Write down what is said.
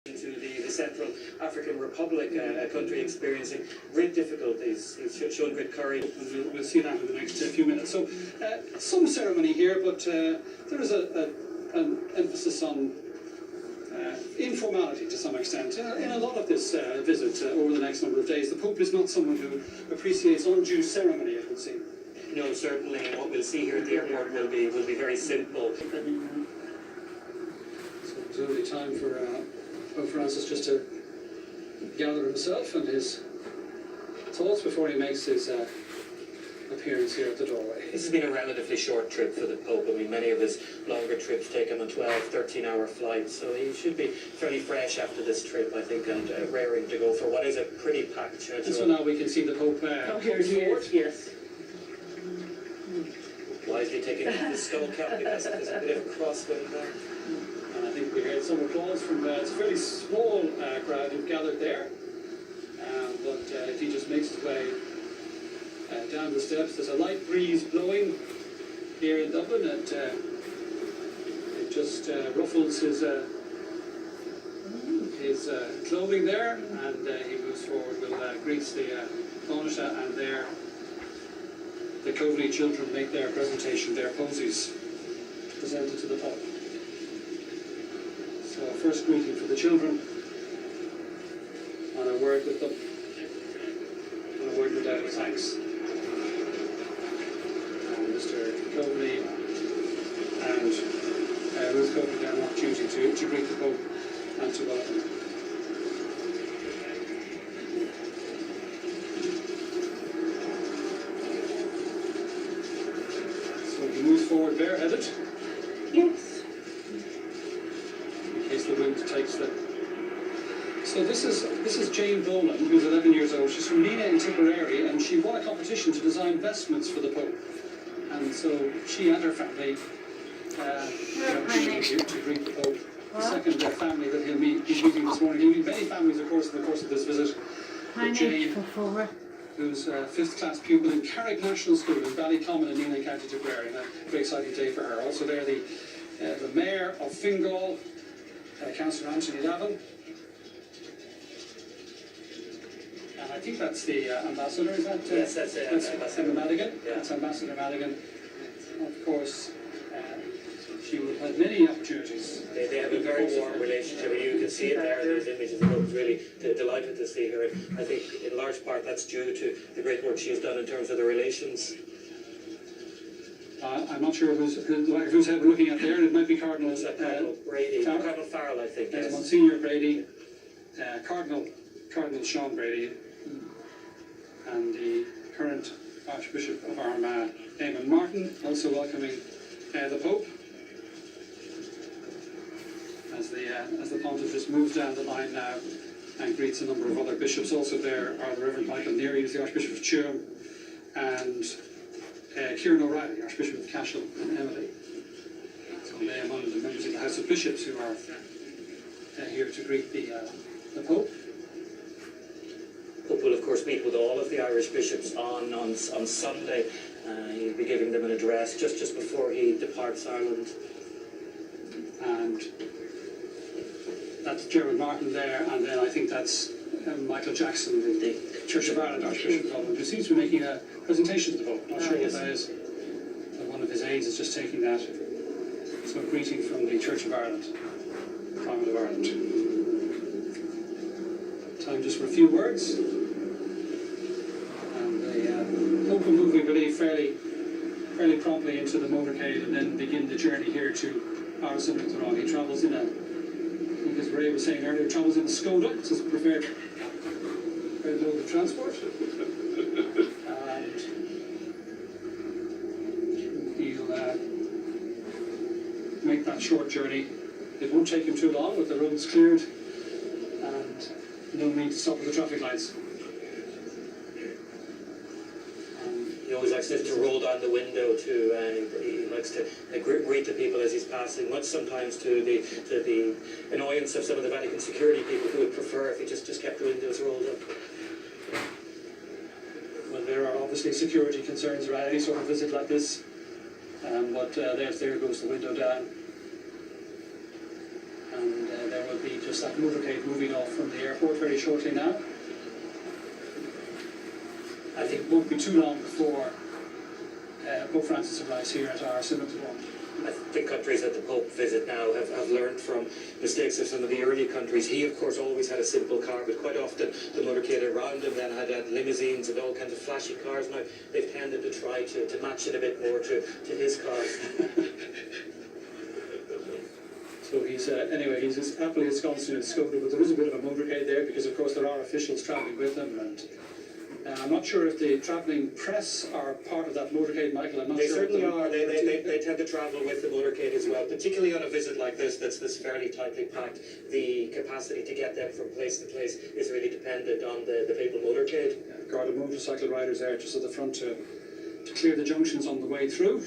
to the Central African Republic, a country experiencing great difficulties. He's shown great courage. We'll see that in the next few minutes. So, some ceremony here, but there is an emphasis on informality to some extent in a lot of this visit over the next number of days. The Pope is not someone who appreciates undue ceremony, it would seem. No, certainly. And what we'll see here at the airport will be very simple. So it's only time for Pope Francis just to gather himself and his thoughts before he makes his appearance here at the doorway. This has been a relatively short trip for the Pope. I mean, many of his longer trips take him on 12, 13-hour flights, so he should be fairly fresh after this trip, I think, and raring to go for what is a pretty packed schedule. And so now we can see the Pope here he is, yes. Wisely taking off the skull cap because there's a bit of a crosswind there. And I think we heard some applause from it's a fairly small crowd who've gathered there. But he just makes his way down the steps. There's a light breeze blowing here in Dublin, and it just ruffles his clothing there, and he moves forward. Will greets the Taoiseach, and there the Coveney children make their presentation, their posies presented to the Pope. So a first greeting for the children, and a word with them, and a word without thanks. And Mr. Coveney and Ruth Coveney get an opportunity to greet the Pope and to welcome him. So he moves forward bareheaded. Yes. In case the wind takes the... So this is Jane Boland, who's 11 years old. She's from Nina in Tipperary, and she won a competition to design vestments for the Pope. And so she and her family came here to greet the Pope. The second family that he'll be meeting this morning. He'll meet many families, of course, in the course of this visit. But Jane, who's a 5th class pupil in Carrick National School in Ballycommon in Nina in County Tipperary, and a very exciting day for her. Also there, the Mayor of Fingal, Councillor Anthony Lavin. And I think that's the ambassador, is that? Yes, that's it. That's Ambassador Madigan. Yeah. That's Ambassador Madigan. Of course, she will have many opportunities. They have a very warm relationship, and you can see it there in those images. The Pope's really delighted to see her. And I think in large part that's due to the great work she has done in terms of the relations. I'm not sure whose head we're looking at there. It might be Cardinal Brady, Cardinal Farrell, I think. Yes. Yes. Monsignor Brady, Cardinal Sean Brady, and the current Archbishop of Armagh, Eamon Martin, also welcoming the Pope as the Pontiff just moves down the line now and greets a number of other bishops. Also there are the Reverend Michael Neary, who's the Archbishop of Tuam, and Kieran O'Reilly, Archbishop of Cashel and Emily. So they among the members of the House of Bishops who are here to greet the Pope. Pope will of course meet with all of the Irish bishops on Sunday. He'll be giving them an address just before he departs Ireland. And that's Gerard Martin there, and then I think that's Michael Jackson, the Church of Ireland Archbishop of Dublin, who seems to be making a presentation to the Pope. Not sure what that is, but one of his aides is just taking that. So a greeting from the Church of Ireland, Parliament of Ireland. Time just for a few words. And the Pope will move, we believe, fairly promptly into the motorcade and then begin the journey here to Arras-St-Victor. He travels in a, I think as Ray was saying earlier, travels in a Skoda. It's his preferred mode of transport. And he'll make that short journey. It won't take him too long with the roads cleared and no need to stop at the traffic lights. He always likes to roll down the window too. He likes to greet the people as he's passing, much sometimes to the annoyance of some of the Vatican security people who would prefer if he just kept the windows rolled up. Well, there are obviously security concerns around any sort of visit like this, but there goes the window down, and there will be notice that motorcade moving off from the airport very shortly now. I think it won't be too long before Pope Francis arrives here at our Synod one. I think countries that the Pope visit now have learned from mistakes of some of the early countries. He, of course, always had a simple car, but quite often the motorcade around him then had limousines and all kinds of flashy cars. Now they've tended to try to match it a bit more to his cars. So he's anyway, he's as happily ensconced in his Skoda, but there is a bit of a motorcade there because, of course, there are officials travelling with him, and I'm not sure if the travelling press are part of that motorcade, Michael. I'm not They sure. certainly are. They tend to travel with the motorcade as well, particularly on a visit like this that's fairly tightly packed. The capacity to get them from place to place is really dependent on the papal motorcade. Guard of motorcycle riders there just at the front to clear the junctions on the way through.